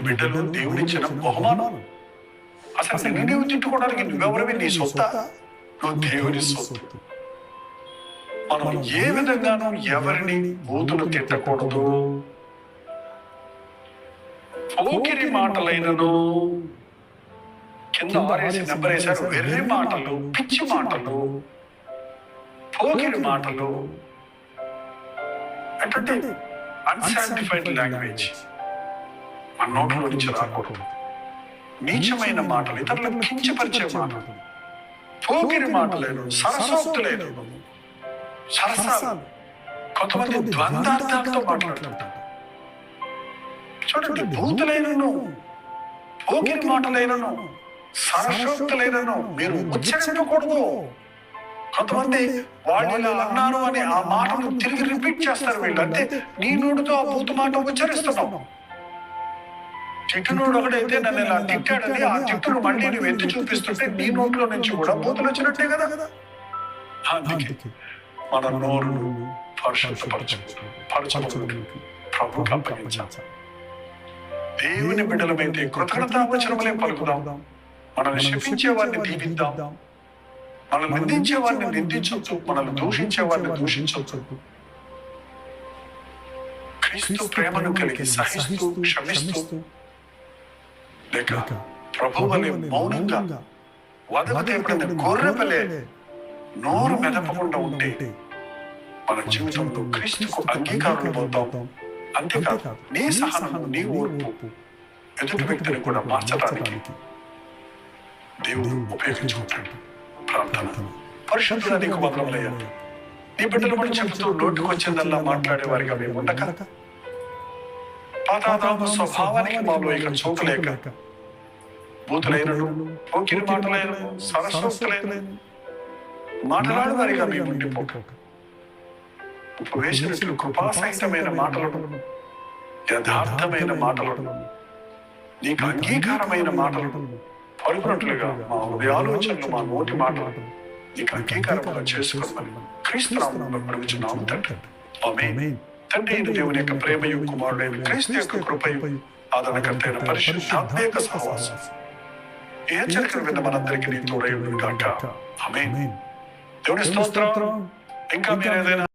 బిడ్డలు దేవుడిచ్చిన బహుమానం. అసలు నిన్ను నీవు తిట్టుకోవడానికి నువ్వెవరివి? నీ సొత్త? నువ్వు దేవుని సొత్తు. మనం ఏ విధంగానూ ఎవరిని బూతులు తిట్టకూడదు. పోకిరి మాటలైనను, కింద ఆరేసి నెంబరేశారు, వెర్రి మాటలు, పిచ్చి మాటలు, పోకిరి మాటలు అంటే అన్సాంటిఫైడ్ లాంగ్వేజ్ మన నోట్లో నుంచి రాకూడదు. నీచమైన మాటలు, ఇతరులను కించపరిచే మాటలు, పోకిరి మాటలేను, సరసోక్తులేను, సరసాలు, కొంతమంది ద్వంద్వార్థాలతో మాట్లాడుతుంటారు. చూడండి, భూతులైనను, పోకిరి మాటలైనను, సరసోక్తులైనను మీరు ఉచ్చరించకూడదు. కొంతమంది వాళ్ళు ఇలా అన్నారు అని ఆ మాటను తిరిగి రిపీట్ చేస్తారు. వీళ్ళు అంటే నీ నోటితో ఆ భూత మాట ఉచ్చరిస్తున్నావు. తిట్టునోడు ఒకడైతే నన్ను ఇలా తిట్టాడని ఆ తిట్టును మళ్ళీ నువ్వు ఎత్తి చూపిస్తుంటే నీ నోట్లో నుంచి కూడా బూతులు వచ్చినట్టే కదా. అందుకే మన నోరును పరిశుద్ధపరచుకోవడానికి ప్రభువుకు అప్పగించాలి. దేవుని బిడ్డలమైతే కృతజ్ఞతావచనములే పలుకుదాం. మనల్ని శపించే వారిని దీవిద్దాం, మనల్ని నిందించే వారిని నిందించవచ్చు, మనల్ని దూషించే వారిని దూషించవచ్చు. క్రీస్తు ప్రేమను కలిగి సహిస్తూ క్షమిస్తూ, లేక ప్రభువుని మౌనంగా వదలదేపడిన గొర్రెపలే నోరు మెదపకుండా ఉంటే మన జీవితంలో క్రీస్తుకు అంగీకారం అవుతాం. అంతేకాదు, నీ సహనం, నీ ఓర్పు ఎదుటి వ్యక్తిని కూడా మార్చడానికి దేవుడు ఉపయోగించుకుంటాడు. ప్రార్థన. పరిశుద్ధుడా నీకు వందనములయ్యా. నీ బిడ్డల పడి చెబుతూ నోటికి వచ్చిందల్లా మాట్లాడే వారిగా మేము ఉండక, పాతాదాము స్వభావానికి మాలో ఇక చూపలేక, బూతులైనను, పోకిరి మాటలైనను, సరస్వతులైనను మాట్లాడే వారిగా మేము ఉండిపోక, ఉపవేశనట్లు కృపాసహితమైన మాటలను, యథార్థమైన మాటలను, నీకు అంగీకారమైన మాటలను పలుకున్నట్లుగా మా ఆలోచనలు, మా నోటి మాటలు నీకు అంగీకారంగా చేసుకోమని క్రీస్తు నామములో అడుగుచున్నాము తండ్రి. ఆమేన్. తండ్రి అయిన దేవుని యొక్క ప్రేమయు, కుమారుడైన క్రీస్తు యొక్క కృపయు, ఆదరణకర్తైన పరిశుద్ధాత్మ యొక్క సహవాసం ఏ హెచ్చరికలు విన్న మనందరికీ నీ తోడై ఉండును గాక. ఆమేన్. దేవుని స్తోత్రం. ఇంకా మీరు ఏదైనా